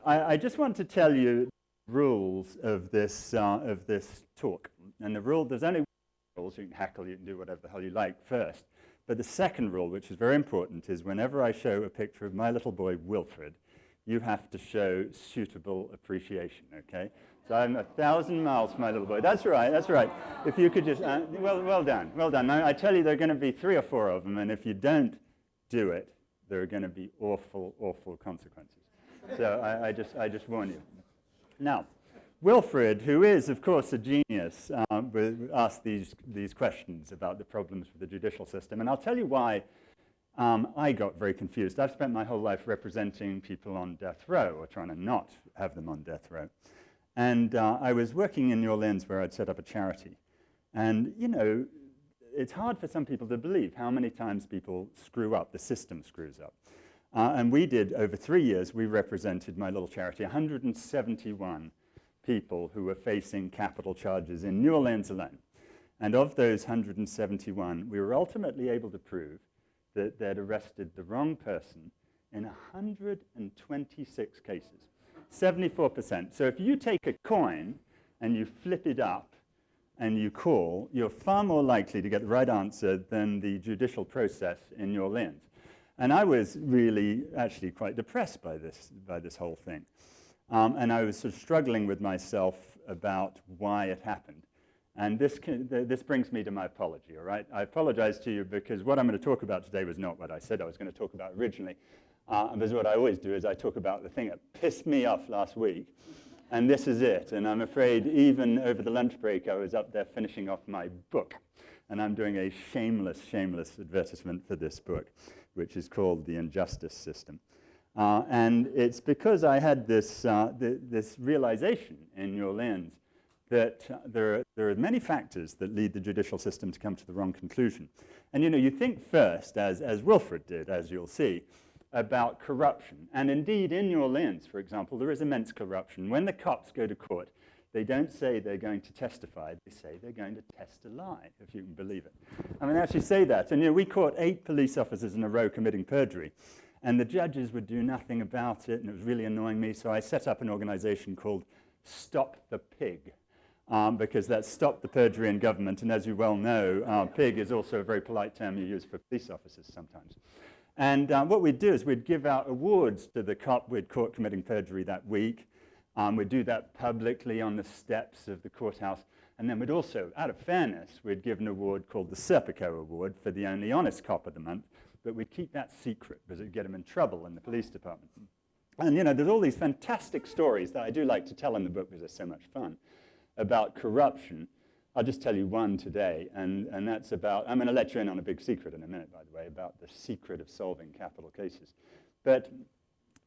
I just want to tell you the rules of this talk. And there's only rules. You can heckle, you can do whatever the hell you like first. But the second rule, which is very important, is whenever I show a picture of my little boy, Wilfred, you have to show suitable appreciation, okay? So I'm 1,000 miles from my little boy. That's right, that's right. If you could just, well done, well done. Now, I tell you, there are going to be 3 or 4 of them, and if you don't do it, there are going to be awful, awful consequences. So I just warn you. Now, Wilfred, who is, of course, a genius, asked these questions about the problems with the judicial system, and I'll tell you why I got very confused. I've spent my whole life representing people on death row, or trying to not have them on death row. And I was working in New Orleans where I'd set up a charity. And, you know, it's hard for some people to believe how many times people screw up, the system screws up. And we did, over 3 years, we represented my little charity, 171 people who were facing capital charges in New Orleans alone. And of those 171, we were ultimately able to prove that they'd arrested the wrong person in 126 cases, 74%. So if you take a coin and you flip it up and you call, you're far more likely to get the right answer than the judicial process in New Orleans. And I was really actually quite depressed by this whole thing. And I was sort of struggling with myself about why it happened. And this brings me to my apology, all right? I apologize to you because what I'm going to talk about today was not what I said I was going to talk about originally. Because what I always do is I talk about the thing that pissed me off last week, and this is it. And I'm afraid even over the lunch break, I was up there finishing off my book. And I'm doing a shameless, shameless advertisement for this book, which is called The Injustice System. And it's because I had this realization in New Orleans that there are many factors that lead the judicial system to come to the wrong conclusion. And you know, you think first, as Wilfred did, as you'll see, about corruption. And indeed, in New Orleans, for example, there is immense corruption. When the cops go to court, they don't say they're going to testify. They say they're going to test a lie, if you can believe it. I mean, they actually say that. And you know, we caught 8 police officers in a row committing perjury. And the judges would do nothing about it, and it was really annoying me. So I set up an organization called Stop the Pig, because that's Stop the Perjury in Government. And as you well know, pig is also a very polite term you use for police officers sometimes. And what we'd do is we'd give out awards to the cop we'd caught committing perjury that week. We'd do that publicly on the steps of the courthouse. And then we'd also, out of fairness, we'd give an award called the Supercop Award for the only honest cop of the month. But we'd keep that secret because it'd get him in trouble in the police department. And you know, there's all these fantastic stories that I do like to tell in the book because they're so much fun about corruption. I'll just tell you one today, and that's about, I'm going to let you in on a big secret in a minute, by the way, about the secret of solving capital cases. But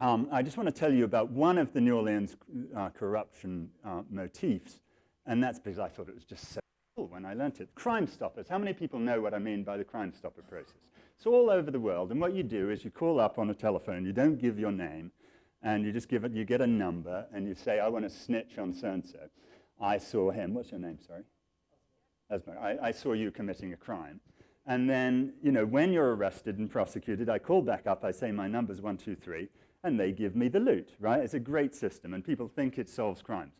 I just want to tell you about one of the New Orleans corruption motifs, and that's because I thought it was just so cool when I learned it. Crime Stoppers. How many people know what I mean by the Crime Stopper process? It's all over the world, and what you do is you call up on a telephone, you don't give your name, and you just give it, you get a number, and you say, I want to snitch on so-and-so. I saw him. What's your name, sorry? I saw you committing a crime. And then, you know, when you're arrested and prosecuted, I call back up, I say my number's 123, and they give me the loot, right? It's a great system, and people think it solves crimes.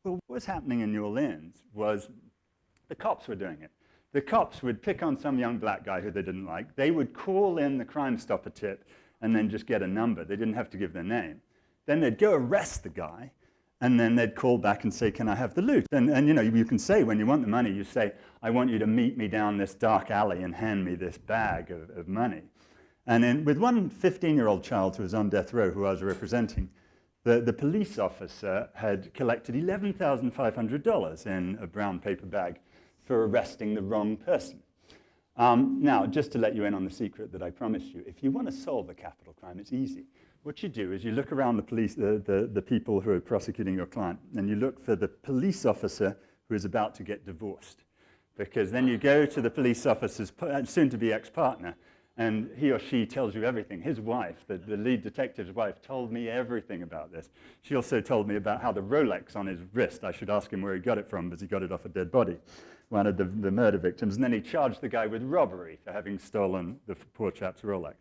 Well, what was happening in New Orleans was the cops were doing it. The cops would pick on some young black guy who they didn't like. They would call in the Crime Stopper tip and then just get a number. They didn't have to give their name. Then they'd go arrest the guy, and then they'd call back and say, can I have the loot? And you know, you can say, when you want the money, you say, I want you to meet me down this dark alley and hand me this bag of money. And then with one 15-year-old child who was on death row, who I was representing, the police officer had collected $11,500 in a brown paper bag for arresting the wrong person. Now, just to let you in on the secret that I promised you, if you want to solve a capital crime, it's easy. What you do is you look around the police, the people who are prosecuting your client, and you look for the police officer who is about to get divorced. Because then you go to the police officer's soon-to-be ex-partner, and he or she tells you everything. His wife, the lead detective's wife, told me everything about this. She also told me about how the Rolex on his wrist, I should ask him where he got it from, because he got it off a dead body, one of the murder victims. And then he charged the guy with robbery for having stolen the poor chap's Rolex.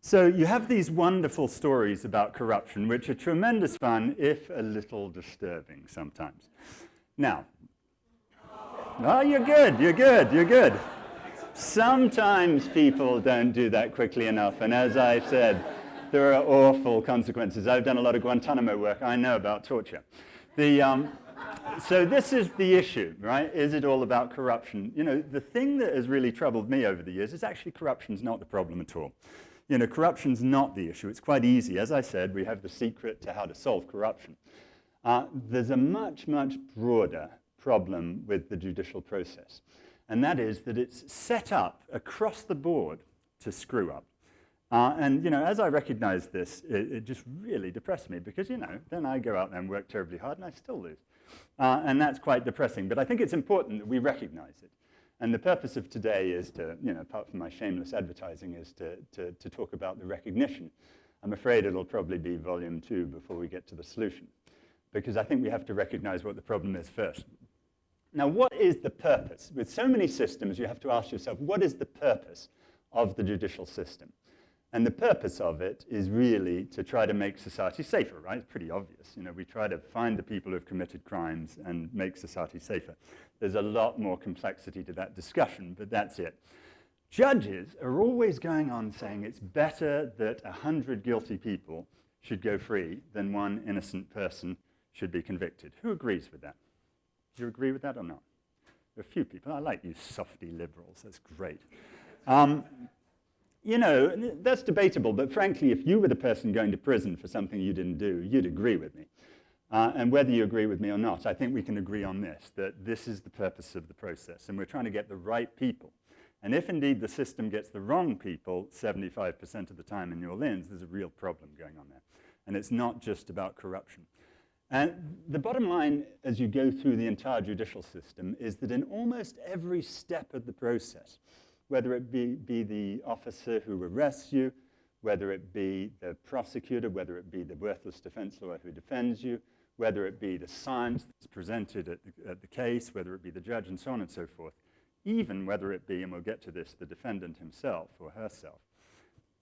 So you have these wonderful stories about corruption, which are tremendous fun, if a little disturbing sometimes. Now, oh, you're good. Sometimes people don't do that quickly enough, and as I said, there are awful consequences. I've done a lot of Guantanamo work. I know about torture. So this is the issue, right? Is it all about corruption? You know, the thing that has really troubled me over the years is actually corruption's not the problem at all. You know, corruption's not the issue. It's quite easy. As I said, we have the secret to how to solve corruption. There's a much, much broader problem with the judicial process, and that is that it's set up across the board to screw up. And, you know, as I recognize this, it just really depressed me because, you know, then I go out there and work terribly hard and I still lose. And that's quite depressing. But I think it's important that we recognize it. And the purpose of today is to, you know, apart from my shameless advertising, is to talk about the recognition. I'm afraid it'll probably be volume 2 before we get to the solution, because I think we have to recognize what the problem is first. Now, what is the purpose? With so many systems, you have to ask yourself, what is the purpose of the judicial system? And the purpose of it is really to try to make society safer, right? It's pretty obvious. You know, we try to find the people who have committed crimes and make society safer. There's a lot more complexity to that discussion, but that's it. Judges are always going on saying it's better that 100 guilty people should go free than one innocent person should be convicted. Who agrees with that? Do you agree with that or not? There are a few people. I like you softy liberals. That's great. You know, that's debatable, but frankly, if you were the person going to prison for something you didn't do, you'd agree with me. And whether you agree with me or not, I think we can agree on this, that this is the purpose of the process, and we're trying to get the right people. And if indeed the system gets the wrong people 75% of the time in New Orleans, there's a real problem going on there. And it's not just about corruption. And the bottom line, as you go through the entire judicial system, is that in almost every step of the process, whether it be the officer who arrests you, whether it be the prosecutor, whether it be the worthless defense lawyer who defends you, whether it be the science that's presented at the case, whether it be the judge, and so on and so forth, even whether it be, and we'll get to this, the defendant himself or herself.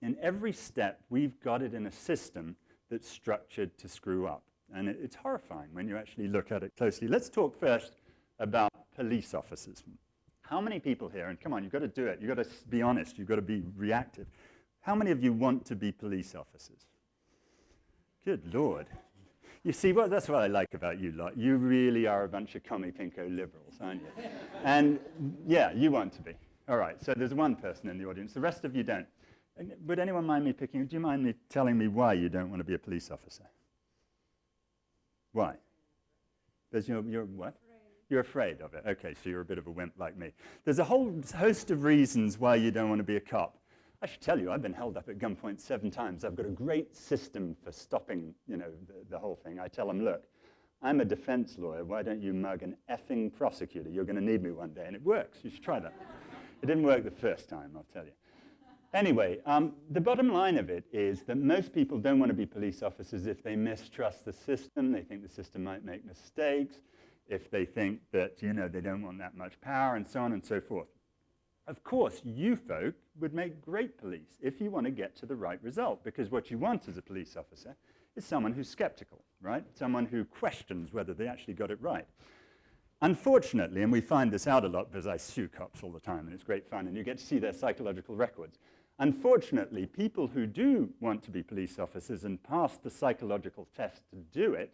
In every step, we've got it in a system that's structured to screw up. And it's horrifying when you actually look at it closely. Let's talk first about police officers. How many people here, and come on, you've got to do it, you've got to be honest, you've got to be reactive. How many of you want to be police officers? Good Lord. You see, that's what I like about you lot. You really are a bunch of commie pinko liberals, aren't you? And yeah, you want to be. All right, so there's one person in the audience. The rest of you don't. Would anyone mind me do you mind me telling me why you don't want to be a police officer? Why? Because you're what? You're afraid of it. Okay, so you're a bit of a wimp like me. There's a whole host of reasons why you don't want to be a cop. I should tell you, I've been held up at gunpoint 7 times. I've got a great system for stopping, you know, the whole thing. I tell them, look, I'm a defense lawyer. Why don't you mug an effing prosecutor? You're going to need me one day. And it works. You should try that. It didn't work the first time, I'll tell you. Anyway, the bottom line of it is that most people don't want to be police officers if they mistrust the system. They think the system might make mistakes. If they think that, you know, they don't want that much power, and so on and so forth. Of course, you folk would make great police if you want to get to the right result, because what you want as a police officer is someone who's skeptical, right? Someone who questions whether they actually got it right. Unfortunately, and we find this out a lot because I sue cops all the time, and it's great fun, and you get to see their psychological records. Unfortunately, people who do want to be police officers and pass the psychological test to do it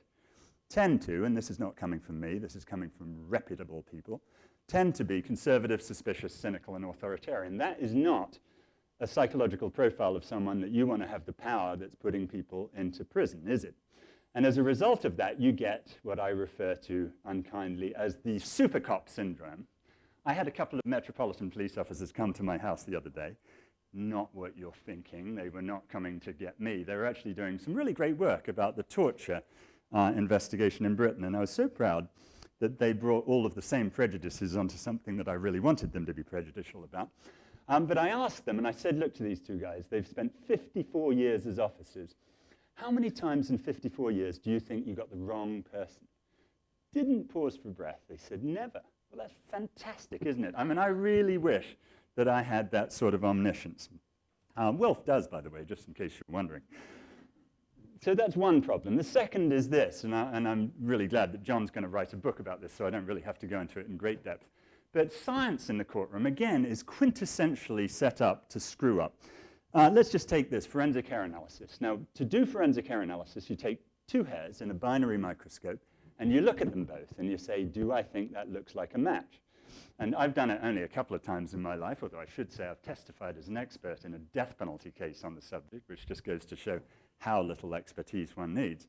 tend to, and this is not coming from me, this is coming from reputable people, tend to be conservative, suspicious, cynical, and authoritarian. That is not a psychological profile of someone that you want to have the power that's putting people into prison, is it? And as a result of that, you get what I refer to unkindly as the Supercop syndrome. I had a couple of Metropolitan police officers come to my house the other day. Not what you're thinking. They were not coming to get me. They were actually doing some really great work about the torture investigation in Britain, and I was so proud that they brought all of the same prejudices onto something that I really wanted them to be prejudicial about. But I asked them, and I said, look to these two guys, they've spent 54 years as officers. How many times in 54 years do you think you got the wrong person? Didn't pause for breath. They said, never. Well, that's fantastic, isn't it? I mean, I really wish that I had that sort of omniscience. Wilf does, by the way, just in case you're wondering. So that's one problem. The second is this, and I'm really glad that John's going to write a book about this, so I don't really have to go into it in great depth. But science in the courtroom, again, is quintessentially set up to screw up. Let's just take this, forensic hair analysis. Now, to do forensic hair analysis, you take two hairs in a binary microscope, and you look at them both, and you say, do I think that looks like a match? And I've done it only a couple of times in my life, although I should say I've testified as an expert in a death penalty case on the subject, which just goes to show how little expertise one needs.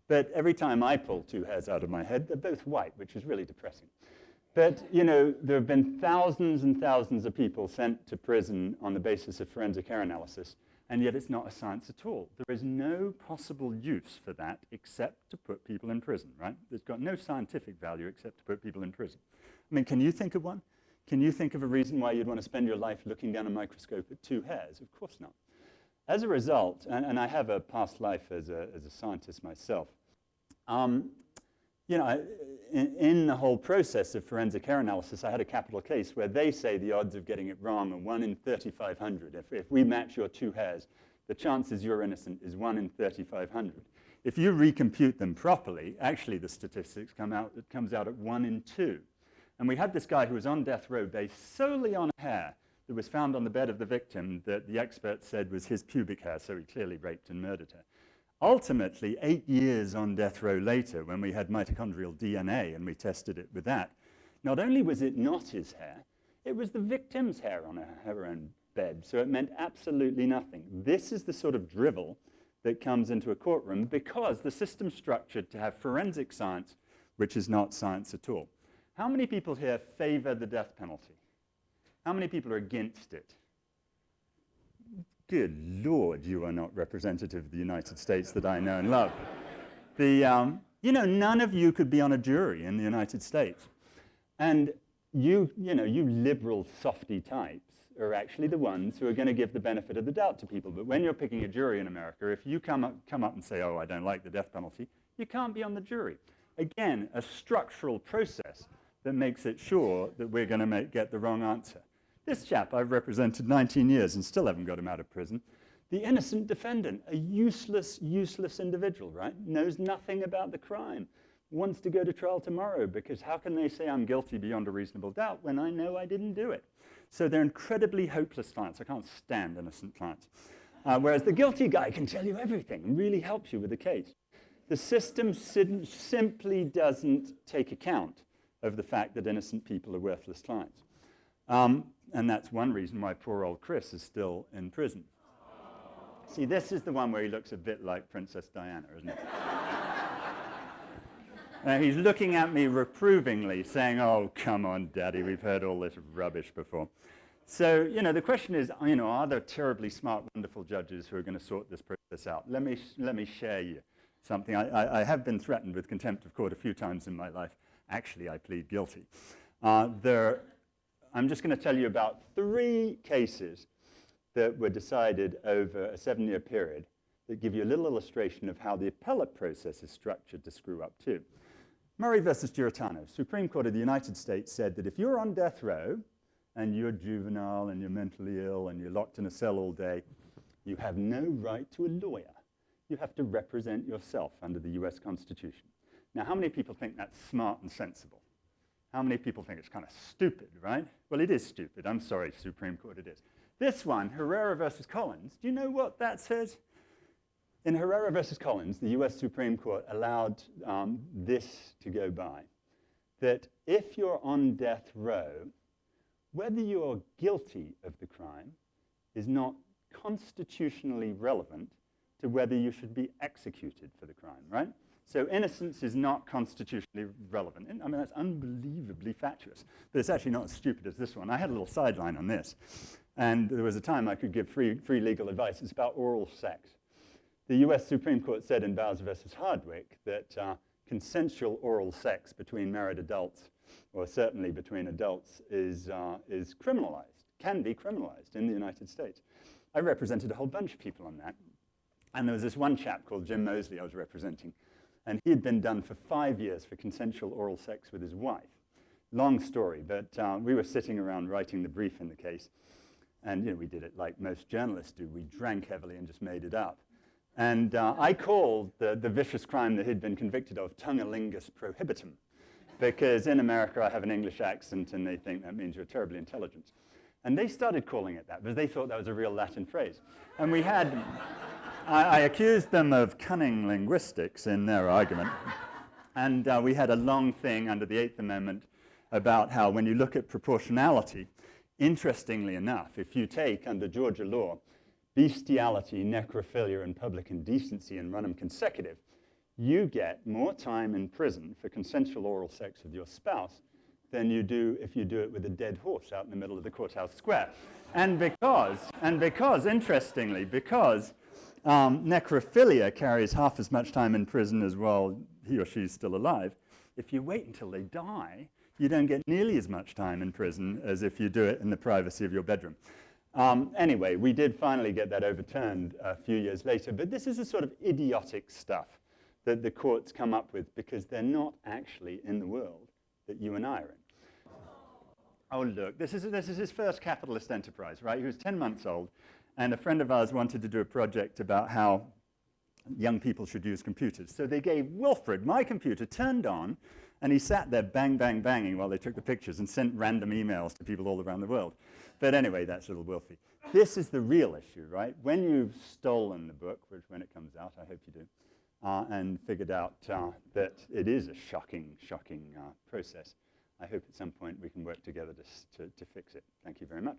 But every time I pull two hairs out of my head, they're both white, which is really depressing. But, you know, there have been thousands and thousands of people sent to prison on the basis of forensic hair analysis, and yet it's not a science at all. There is no possible use for that except to put people in prison, right? It's got no scientific value except to put people in prison. I mean, can you think of one? Can you think of a reason why you'd want to spend your life looking down a microscope at two hairs? Of course not. As a result, and I have a past life as a scientist myself, you know, in the whole process of forensic hair analysis, I had a capital case where they say the odds of getting it wrong are 1 in 3,500. If we match your two hairs, the chances you're innocent is 1 in 3,500. If you recompute them properly, actually the statistics it comes out at 1 in 2. And we had this guy who was on death row based solely on a hair that was found on the bed of the victim that the expert said was his pubic hair, so he clearly raped and murdered her. Ultimately, 8 years on death row later, when we had mitochondrial DNA and we tested it with that, not only was it not his hair, it was the victim's hair on her own bed, so it meant absolutely nothing. This is the sort of drivel that comes into a courtroom because the system's structured to have forensic science, which is not science at all. How many people here favor the death penalty? How many people are against it? Good Lord, you are not representative of the United States that I know and love. You know, none of you could be on a jury in the United States. And you liberal softy types are actually the ones who are going to give the benefit of the doubt to people. But when you're picking a jury in America, if you come up and say, oh, I don't like the death penalty, you can't be on the jury. Again, a structural process that makes it sure that we're going to get the wrong answer. This chap I've represented 19 years and still haven't got him out of prison. The innocent defendant, a useless individual, right? Knows nothing about the crime, wants to go to trial tomorrow because how can they say I'm guilty beyond a reasonable doubt when I know I didn't do it? So they're incredibly hopeless clients. I can't stand innocent clients. Whereas the guilty guy can tell you everything and really helps you with the case. The system simply doesn't take account of the fact that innocent people are worthless clients. And that's one reason why poor old Chris is still in prison. See, this is the one where he looks a bit like Princess Diana, isn't it? He's looking at me reprovingly, saying, oh, come on, Daddy, we've heard all this rubbish before. So, you know, the question is, you know, are there terribly smart, wonderful judges who are going to sort this process out? Let me share you something. I have been threatened with contempt of court a few times in my life. Actually, I plead guilty. I'm just going to tell you about 3 cases that were decided over a 7-year period that give you a little illustration of how the appellate process is structured to screw up too. Murray versus Giarratano. Supreme Court of the United States said that if you're on death row and you're juvenile and you're mentally ill and you're locked in a cell all day, you have no right to a lawyer. You have to represent yourself under the US Constitution. Now, how many people think that's smart and sensible? How many people think it's kind of stupid, right? Well, it is stupid. I'm sorry, Supreme Court, it is. This one, Herrera versus Collins, do you know what that says? In Herrera versus Collins, the US Supreme Court allowed this to go by, that if you're on death row, whether you're guilty of the crime is not constitutionally relevant to whether you should be executed for the crime, right? So innocence is not constitutionally relevant. I mean, that's unbelievably fatuous, but it's actually not as stupid as this one. I had a little sideline on this, and there was a time I could give free legal advice. It's about oral sex. The US Supreme Court said in Bowser versus Hardwick that consensual oral sex between married adults, or certainly between adults, is criminalized, can be criminalized in the United States. I represented a whole bunch of people on that, and there was this one chap called Jim Mosley I was representing, and he had been done for 5 years for consensual oral sex with his wife. Long story, but we were sitting around writing the brief in the case, And we did it like most journalists do. We drank heavily and just made it up. And I called the vicious crime that he'd been convicted of tungalingus prohibitum, because in America I have an English accent and they think that means you're terribly intelligent. And they started calling it that because they thought that was a real Latin phrase. And we had, I accused them of cunning linguistics in their argument. And we had a long thing under the Eighth Amendment about how when you look at proportionality, interestingly enough, if you take under Georgia law, bestiality, necrophilia, and public indecency and run them consecutive, you get more time in prison for consensual oral sex with your spouse than you do if you do it with a dead horse out in the middle of the courthouse square. And because interestingly, because necrophilia carries half as much time in prison as while he or she's still alive, if you wait until they die, you don't get nearly as much time in prison as if you do it in the privacy of your bedroom. Anyway, we did finally get that overturned a few years later, but this is the sort of idiotic stuff that the courts come up with because they're not actually in the world that you and I are in. Oh, look, this is his first capitalist enterprise, right? He was 10 months old, and a friend of ours wanted to do a project about how young people should use computers. So they gave Wilfred my computer turned on, and he sat there bang, bang, banging while they took the pictures and sent random emails to people all around the world. But anyway, that's little Wilfie. This is the real issue, right? When you've stolen the book, which when it comes out, I hope you do, and figured out that it is a shocking process, I hope at some point we can work together to fix it. Thank you very much.